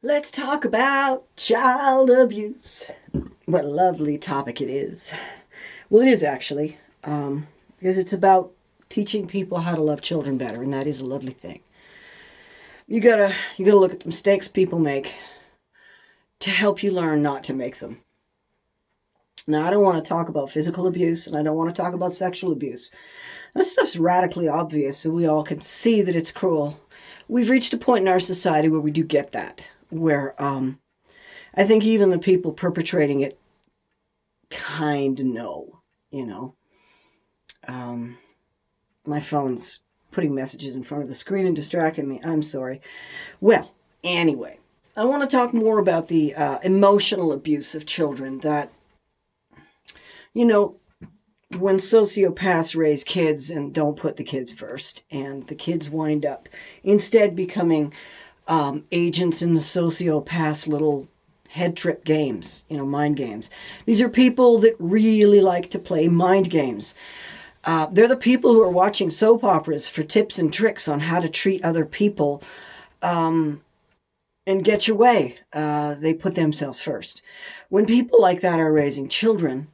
Let's talk about child abuse. What a lovely topic it is. Well, it is actually, because it's about teaching people how to love children better, and that is a lovely thing. You gotta look at the mistakes people make to help you learn not to make them. Now, I don't want to talk about physical abuse, and I don't want to talk about sexual abuse. That stuff's radically obvious, so we all can see that it's cruel. We've reached a point in our society where we do get that, where I think even the people perpetrating it kind of know, you know. My phone's putting messages in front of the screen and distracting me. I'm sorry. Well, anyway, I want to talk more about the emotional abuse of children that, you know, when sociopaths raise kids and don't put the kids first, and the kids wind up instead becoming agents in the sociopath's little head trip games, mind games. These are people that really like to play mind games. They're the people who are watching soap operas for tips and tricks on how to treat other people and get your way. They put themselves first. When people like that are raising children,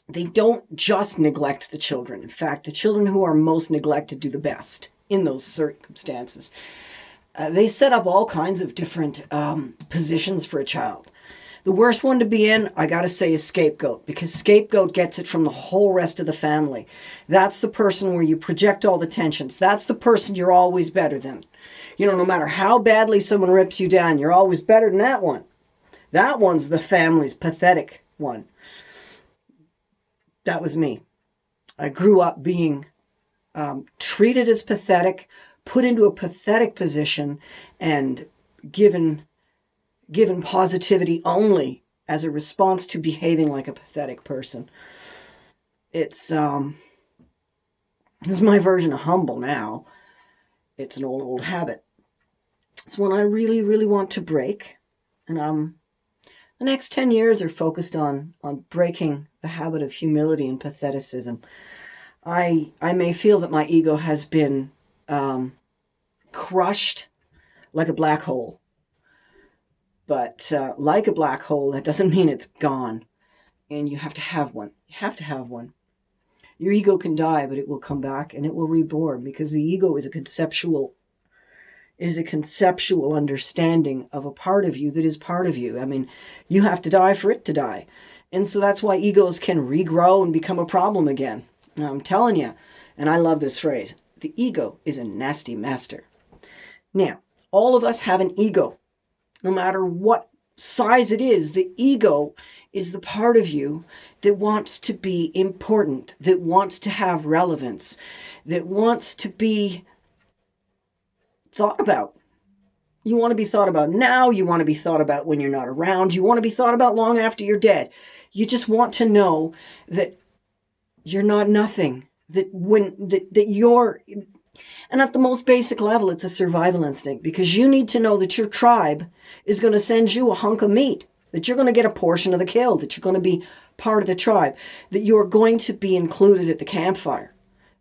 they don't just neglect the children. In fact, the children who are most neglected do the best in those circumstances. They set up all kinds of different positions for a child. The worst one to be in, I gotta say, is scapegoat, because scapegoat gets it from the whole rest of the family. That's the person where you project all the tensions. That's the person you're always better than. No matter how badly someone rips you down, you're always better than that one. That one's the family's pathetic one. That was me. I grew up being treated as pathetic, put into a pathetic position, and given positivity only as a response to behaving like a pathetic person. This is my version of humble now. It's an old habit. It's one I really, really want to break. And the next 10 years are focused on breaking the habit of humility and patheticism. I may feel that my ego has been crushed like a black hole. But like a black hole, that doesn't mean it's gone. And you have to have one. You have to have one. Your ego can die, but it will come back and it will reborn, because the ego is a conceptual understanding of a part of you that is part of you. I mean, you have to die for it to die. And so that's why egos can regrow and become a problem again. Now, I'm telling you, and I love this phrase, the ego is a nasty master. Now, all of us have an ego. No matter what size it is, the ego is the part of you that wants to be important, that wants to have relevance, that wants to be thought about. You want to be thought about now. You want to be thought about when you're not around. You want to be thought about long after you're dead. You just want to know that you're not nothing, that you're... And at the most basic level, it's a survival instinct, because you need to know that your tribe is going to send you a hunk of meat, that you're going to get a portion of the kill, that you're going to be part of the tribe, that you're going to be included at the campfire.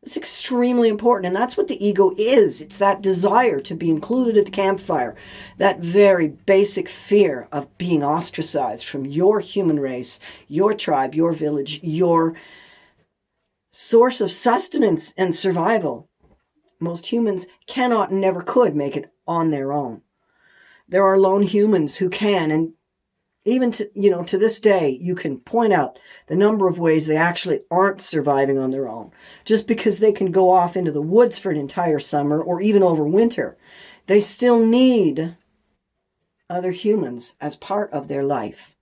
It's extremely important, and that's what the ego is. It's that desire to be included at the campfire, that very basic fear of being ostracized from your human race, your tribe, your village, your source of sustenance and survival. Most humans cannot and never could make it on their own. There are lone humans who can, and even to this day, you can point out the number of ways they actually aren't surviving on their own. Just because they can go off into the woods for an entire summer or even over winter, they still need other humans as part of their life.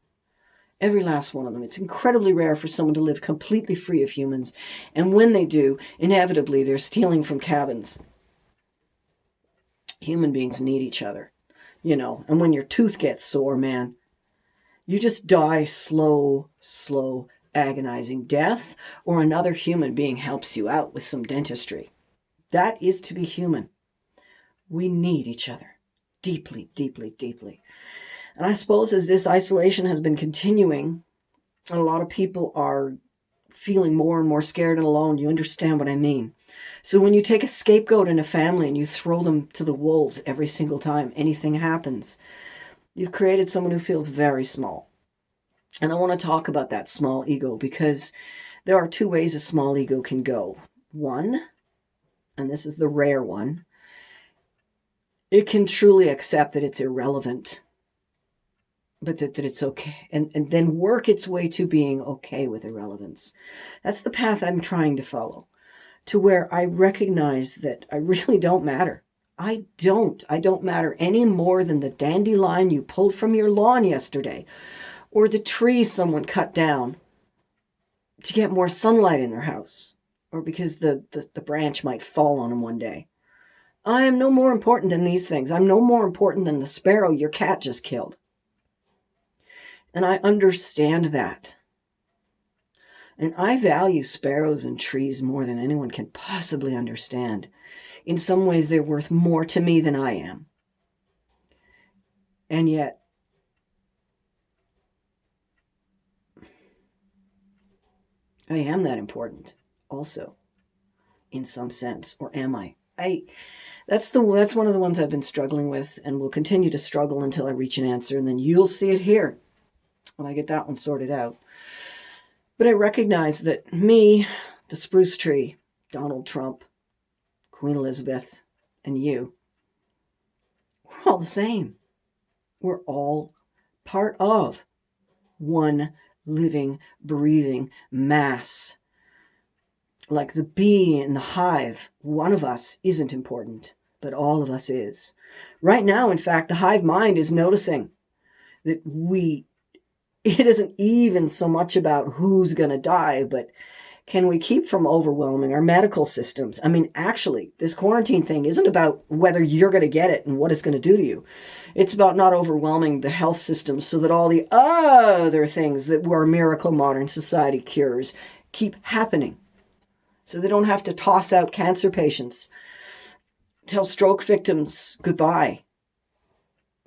Every last one of them. It's incredibly rare for someone to live completely free of humans. And when they do, inevitably, they're stealing from cabins. Human beings need each other, And when your tooth gets sore, man, you just die slow, agonizing death, or another human being helps you out with some dentistry. That is to be human. We need each other deeply, deeply, deeply. And I suppose as this isolation has been continuing, a lot of people are feeling more and more scared and alone. You understand what I mean? So when you take a scapegoat in a family and you throw them to the wolves every single time anything happens, You've created someone who feels very small. And I want to talk about that small ego because there are two ways a small ego can go. One, and this is the rare one, it can truly accept that it's irrelevant, but that it's okay, and then work its way to being okay with irrelevance. That's the path I'm trying to follow, to where I recognize that I really don't matter. I don't matter any more than the dandelion you pulled from your lawn yesterday, or the tree someone cut down to get more sunlight in their house, or because the branch might fall on them one day. I am no more important than these things. I'm no more important than the sparrow your cat just killed. And I understand that. And I value sparrows and trees more than anyone can possibly understand. In some ways, they're worth more to me than I am. And yet, I am that important also, in some sense. Or am I? That's one of the ones I've been struggling with and will continue to struggle until I reach an answer. And then you'll see it here when I get that one sorted out. But I recognize that me, the spruce tree, Donald Trump, Queen Elizabeth, and you, we're all the same. We're all part of one living, breathing mass. Like the bee in the hive, one of us isn't important, but all of us is. Right now, in fact, the hive mind is noticing that it isn't even so much about who's going to die, but can we keep from overwhelming our medical systems? I mean, actually, this quarantine thing isn't about whether you're going to get it and what it's going to do to you. It's about not overwhelming the health systems so that all the other things that our miracle modern society cures keep happening. So they don't have to toss out cancer patients, tell stroke victims goodbye.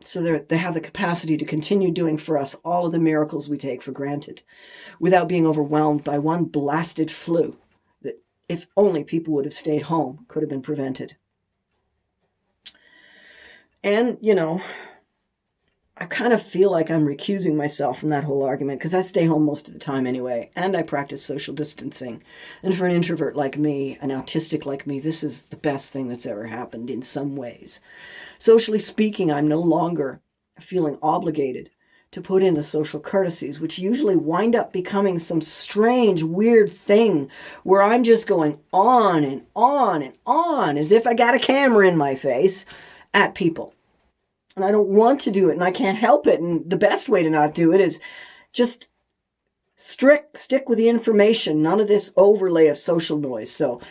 So they have the capacity to continue doing for us all of the miracles we take for granted without being overwhelmed by one blasted flu that, if only people would have stayed home, could have been prevented. And, I kind of feel like I'm recusing myself from that whole argument because I stay home most of the time anyway, and I practice social distancing. And for an introvert like me, an autistic like me, this is the best thing that's ever happened in some ways. Socially speaking, I'm no longer feeling obligated to put in the social courtesies, which usually wind up becoming some strange, weird thing where I'm just going on and on and on as if I got a camera in my face at people. And I don't want to do it, and I can't help it. And the best way to not do it is just stick with the information, none of this overlay of social noise. So,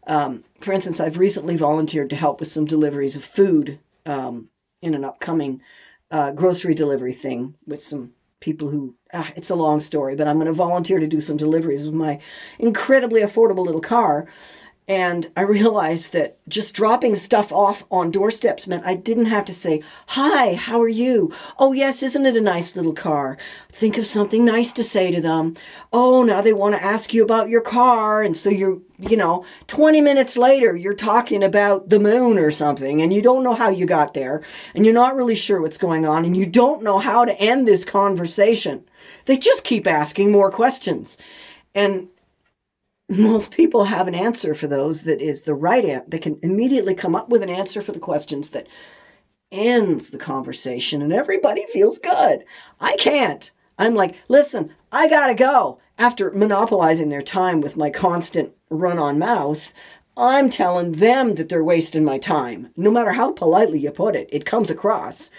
for instance, I've recently volunteered to help with some deliveries of food in an upcoming grocery delivery thing with some people who, it's a long story, but I'm going to volunteer to do some deliveries with my incredibly affordable little car. And I realized that just dropping stuff off on doorsteps meant I didn't have to say, "Hi, how are you? Oh, yes, isn't it a nice little car?" Think of something nice to say to them. Oh, now they want to ask you about your car. And so 20 minutes later, you're talking about the moon or something, and you don't know how you got there, and you're not really sure what's going on, and you don't know how to end this conversation. They just keep asking more questions. And most people have an answer for those that is the right answer. They can immediately come up with an answer for the questions that ends the conversation, and everybody feels good. I can't. I'm like, listen, I gotta go. After monopolizing their time with my constant run-on mouth, I'm telling them that they're wasting my time. No matter how politely you put it, it comes across.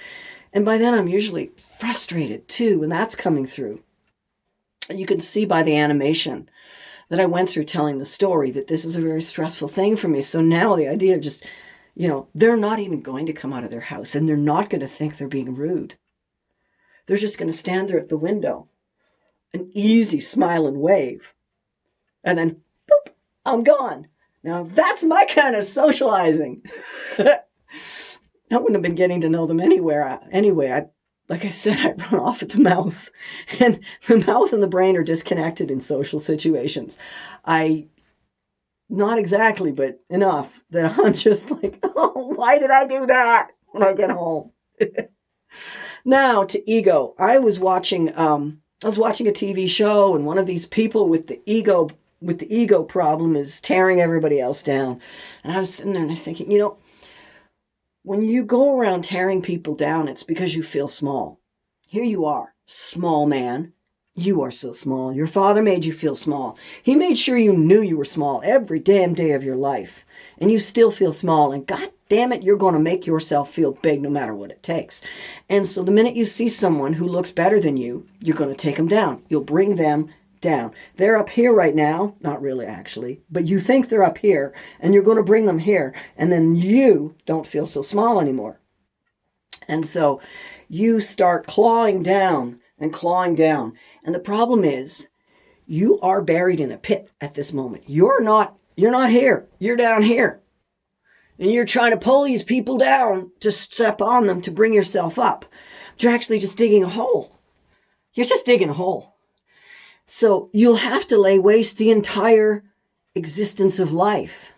And by then I'm usually frustrated too, and that's coming through. And you can see by the animation that I went through telling the story that this is a very stressful thing for me. So now the idea of just, they're not even going to come out of their house, and they're not going to think they're being rude. They're just going to stand there at the window, an easy smile and wave, and then, boop, I'm gone. Now that's my kind of socializing. I wouldn't have been getting to know them anyway. Like I said, I run off at the mouth, and the mouth and the brain are disconnected in social situations. Not exactly, but enough that I'm just like, oh, why did I do that when I get home? Now to ego. I was watching a TV show, and one of these people with the ego problem is tearing everybody else down. And I was sitting there and I was thinking, when you go around tearing people down, it's because you feel small. Here you are, small man. You are so small. Your father made you feel small. He made sure you knew you were small every damn day of your life. And you still feel small. And God damn it, you're going to make yourself feel big no matter what it takes. And so the minute you see someone who looks better than you, you're going to take them down. You'll bring them down. They're up here right now. Not really, actually. But you think they're up here. And you're going to bring them here. And then you don't feel so small anymore. And so you start clawing down and clawing down. And the problem is, you are buried in a pit at this moment. You're not here. You're down here. And you're trying to pull these people down to step on them to bring yourself up. But you're actually just digging a hole. You're just digging a hole. So you'll have to lay waste the entire existence of life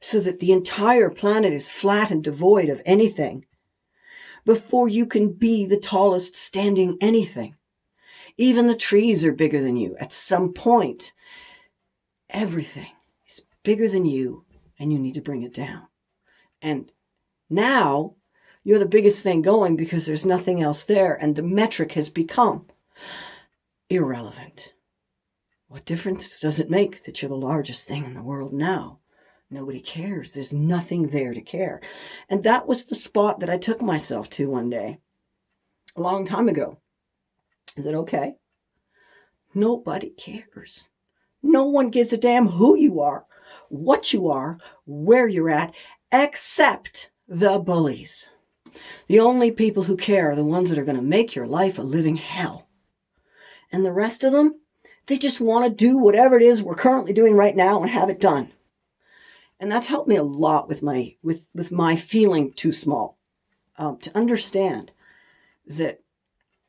so that the entire planet is flat and devoid of anything before you can be the tallest standing anything. Even the trees are bigger than you. At some point, everything is bigger than you, and you need to bring it down. And now, you're the biggest thing going because there's nothing else there, and the metric has become irrelevant. What difference does it make that you're the largest thing in the world now? Nobody cares. There's nothing there to care. And that was the spot that I took myself to one day, a long time ago. Is it okay? Nobody cares. No one gives a damn who you are, what you are, where you're at, except the bullies. The only people who care are the ones that are going to make your life a living hell. And the rest of them, they just want to do whatever it is we're currently doing right now and have it done. And that's helped me a lot with my feeling too small, to understand that.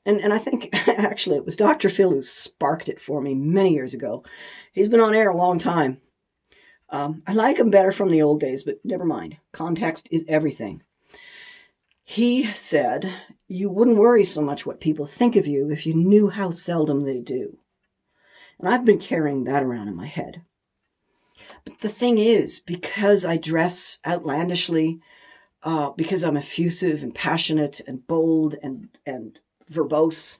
And I think, actually, it was Dr. Phil who sparked it for me many years ago. He's been on air a long time. I like him better from the old days, but never mind. Context is everything. He said, you wouldn't worry so much what people think of you if you knew how seldom they do. And I've been carrying that around in my head. But the thing is, because I dress outlandishly, because I'm effusive and passionate and bold and verbose,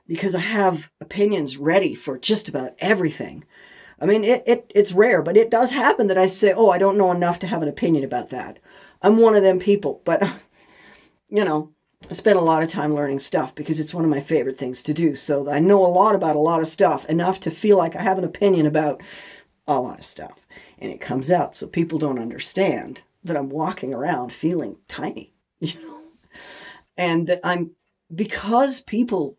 because I have opinions ready for just about everything. I mean, it's rare, but it does happen that I say, I don't know enough to have an opinion about that. I'm one of them people, but, I spend a lot of time learning stuff because it's one of my favorite things to do. So I know a lot about a lot of stuff, enough to feel like I have an opinion about a lot of stuff. And it comes out, so people don't understand that I'm walking around feeling tiny, and that because people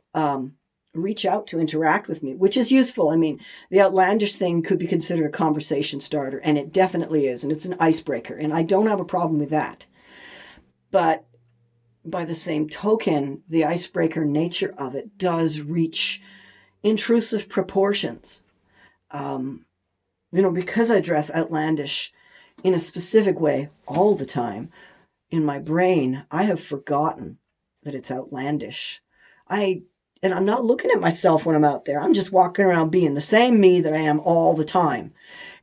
reach out to interact with me, which is useful. I mean, the outlandish thing could be considered a conversation starter, and it definitely is, and it's an icebreaker, and I don't have a problem with that. But by the same token, the icebreaker nature of it does reach intrusive proportions. Because I dress outlandish in a specific way all the time, in my brain, I have forgotten that it's outlandish. And I'm not looking at myself when I'm out there. I'm just walking around being the same me that I am all the time.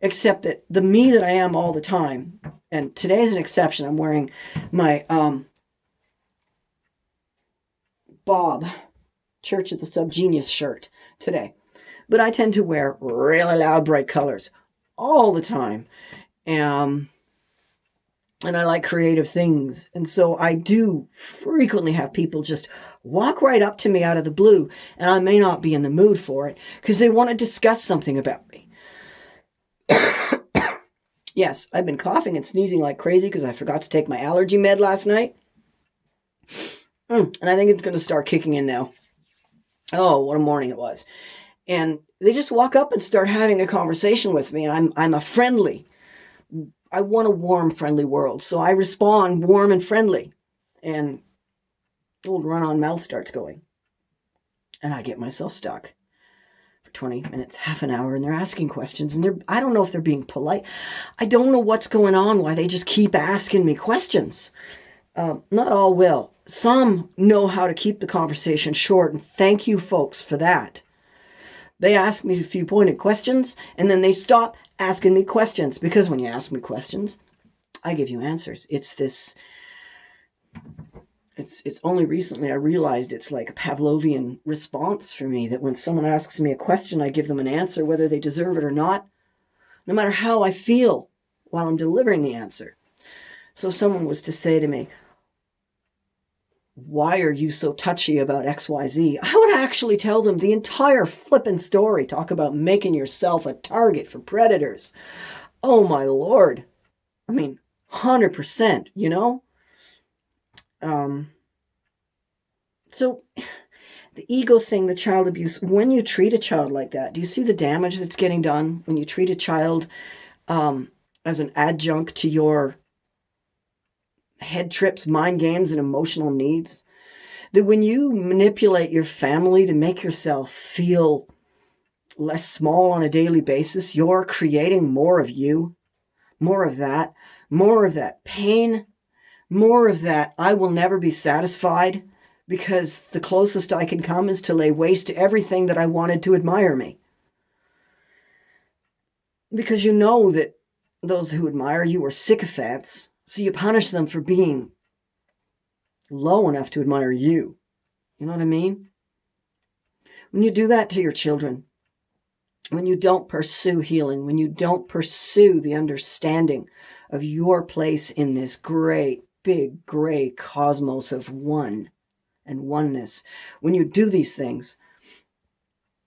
Except that the me that I am all the time, and today is an exception. I'm wearing my Bob Church of the Subgenius shirt today. But I tend to wear really loud, bright colors all the time. And I like creative things. And so I do frequently have people just walk right up to me out of the blue, and I may not be in the mood for it because they want to discuss something about me. Yes, I've been coughing and sneezing like crazy because I forgot to take my allergy med last night. And I think it's going to start kicking in now. Oh, what a morning it was. And they just walk up and start having a conversation with me. And I want a warm, friendly world. So I respond warm and friendly. And old run-on mouth starts going. And I get myself stuck for 20 minutes, half an hour. And they're asking questions. And I don't know if they're being polite. I don't know what's going on, why they just keep asking me questions. Not all will. Some know how to keep the conversation short, and thank you folks for that. They ask me a few pointed questions, and then they stop asking me questions, because when you ask me questions, I give you answers. It's only recently I realized it's like a Pavlovian response for me, that when someone asks me a question, I give them an answer, whether they deserve it or not, no matter how I feel while I'm delivering the answer. So someone was to say to me, why are you so touchy about XYZ? I would actually tell them the entire flippin' story. Talk about making yourself a target for predators. Oh my Lord. I mean, 100%, you know? So the ego thing, the child abuse, when you treat a child like that, do you see the damage that's getting done when you treat a child as an adjunct to your head trips, mind games, and emotional needs? That when you manipulate your family to make yourself feel less small on a daily basis, you're creating more of you, more of that pain, more of that I will never be satisfied, because the closest I can come is to lay waste to everything that I wanted to admire me. Because you know that those who admire you are sycophants, so you punish them for being low enough to admire you. You know what I mean? When you do that to your children, when you don't pursue healing, when you don't pursue the understanding of your place in this great, big, gray cosmos of one and oneness, when you do these things,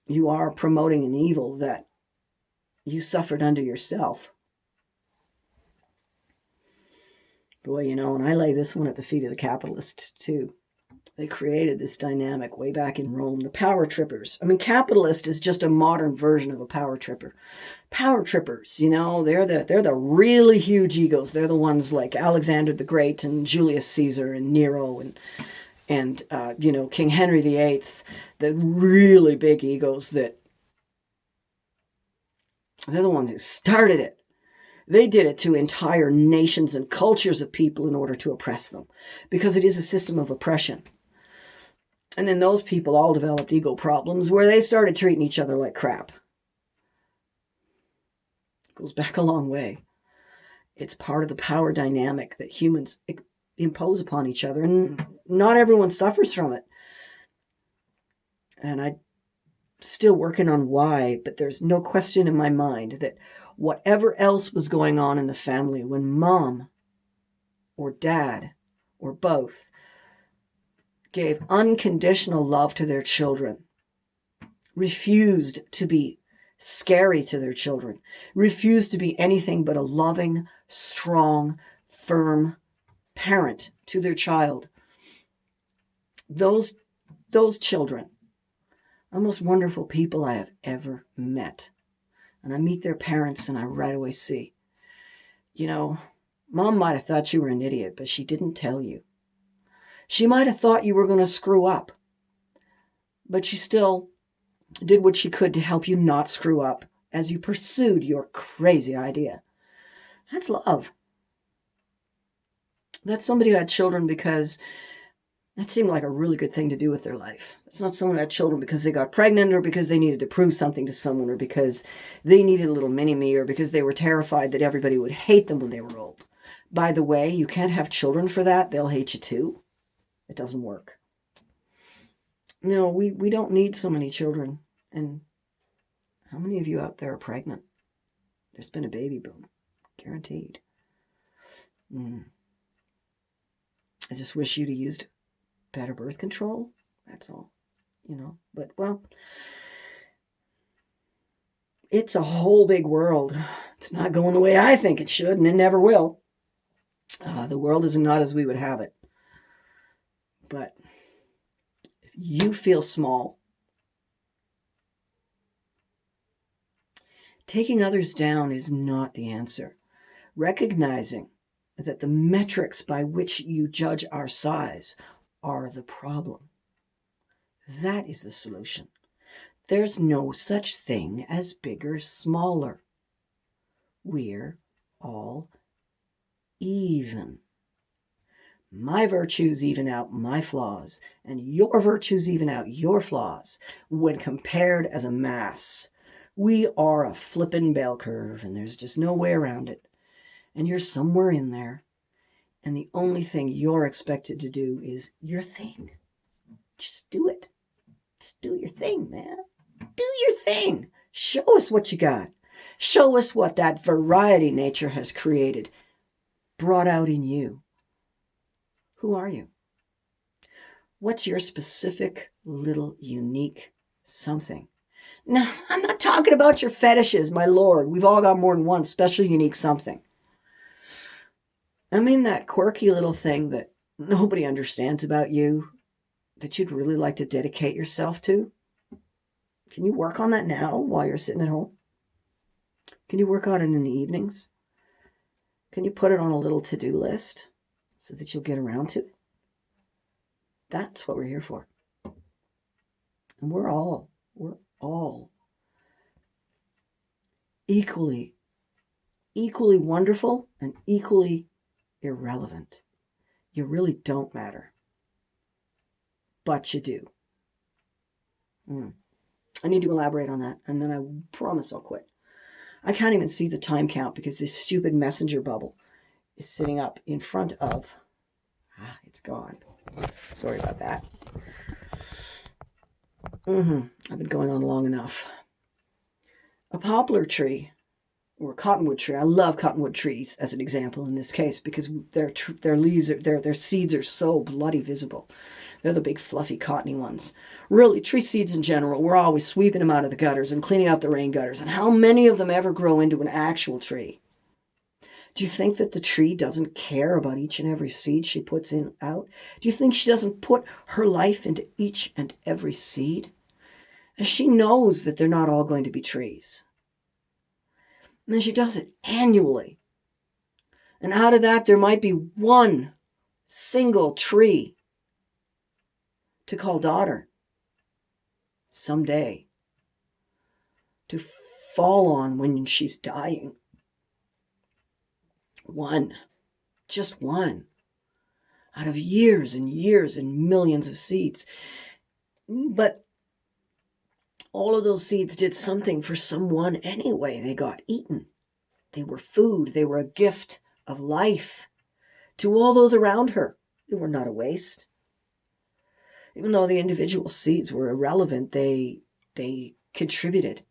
you are promoting an evil that you suffered under yourself. Boy, you know, and I lay this one at the feet of the capitalists too. They created this dynamic way back in Rome, the power trippers. I mean, capitalist is just a modern version of a power tripper. Power trippers, you know, they're the really huge egos. They're the ones like Alexander the Great and Julius Caesar and Nero and you know, King Henry VIII. The really big egos that they're the ones who started it. They did it to entire nations and cultures of people in order to oppress them, because it is a system of oppression. And then those people all developed ego problems where they started treating each other like crap. It goes back a long way. It's part of the power dynamic that humans impose upon each other, and not everyone suffers from it. And I'm still working on why, but there's no question in my mind that whatever else was going on in the family, when mom or dad or both gave unconditional love to their children, refused to be scary to their children, refused to be anything but a loving, strong, firm parent to their child, those children are the most wonderful people I have ever met. And I meet their parents and I right away see, you know, mom might have thought you were an idiot, but she didn't tell you. She might have thought you were going to screw up, but she still did what she could to help you not screw up as you pursued your crazy idea. That's love. That's somebody who had children because that seemed like a really good thing to do with their life. It's not someone who had children because they got pregnant or because they needed to prove something to someone or because they needed a little mini-me or because they were terrified that everybody would hate them when they were old. By the way, you can't have children for that. They'll hate you too. It doesn't work. No, we don't need so many children. And how many of you out there are pregnant? There's been a baby boom. Guaranteed. I just wish you'd have used better birth control. That's all. You know, but well, it's a whole big world. It's not going the way I think it should, and it never will. The world is not as we would have it. But if you feel small, taking others down is not the answer. Recognizing that the metrics by which you judge our size are the problem. That is the solution. There's no such thing as big or smaller. We're all even. My virtues even out my flaws, and your virtues even out your flaws. When compared as a mass, we are a flippin' bell curve, and there's just no way around it. And you're somewhere in there, and the only thing you're expected to do is your thing. Just do it. Just do your thing, man. Do your thing. Show us what you got. Show us what that variety nature has created, brought out in you. Who are you? What's your specific little unique something? Now, I'm not talking about your fetishes, my lord. We've all got more than one special unique something. I mean that quirky little thing that nobody understands about you, that you'd really like to dedicate yourself to. Can you work on that now while you're sitting at home? Can you work on it in the evenings? Can you put it on a little to-do list so that you'll get around to it? That's what we're here for. And we're all equally wonderful and equally irrelevant. You really don't matter. But you do. I need to elaborate on that, and then I promise I'll quit. I can't even see the time count because this stupid messenger bubble is sitting up in front of... it's gone. Sorry about that. I've been going on long enough. A poplar tree or a cottonwood tree. I love cottonwood trees as an example in this case because their leaves, their seeds are so bloody visible. They're the big fluffy cottony ones. Really, tree seeds in general, we're always sweeping them out of the gutters and cleaning out the rain gutters. And how many of them ever grow into an actual tree? Do you think that the tree doesn't care about each and every seed she puts out? Do you think she doesn't put her life into each and every seed? And she knows that they're not all going to be trees. And then she does it annually. And out of that, there might be one single tree to call daughter someday, to fall on when she's dying. One, just one, out of years and years and millions of seeds. But all of those seeds did something for someone anyway. They got eaten. They were food. They were a gift of life to all those around her. They were not a waste. Even though the individual seeds were irrelevant, they contributed.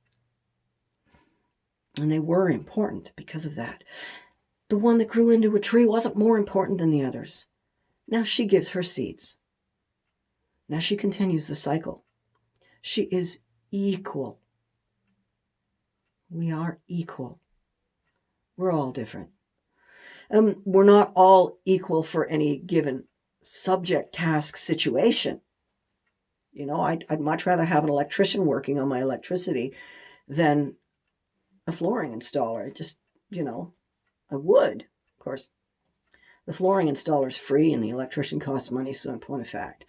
And they were important because of that. The one that grew into a tree wasn't more important than the others. Now she gives her seeds. Now she continues the cycle. She is equal. We are equal. We're all different. We're not all equal for any given subject, task, situation. You know, I'd much rather have an electrician working on my electricity than a flooring installer. Just, I would. Of course, the flooring installer is free and the electrician costs money, so in point of fact,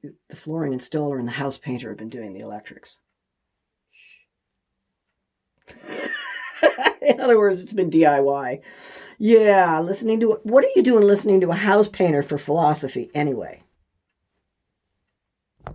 the flooring installer and the house painter have been doing the electrics. In other words, it's been DIY. Yeah, what are you doing listening to a house painter for philosophy anyway?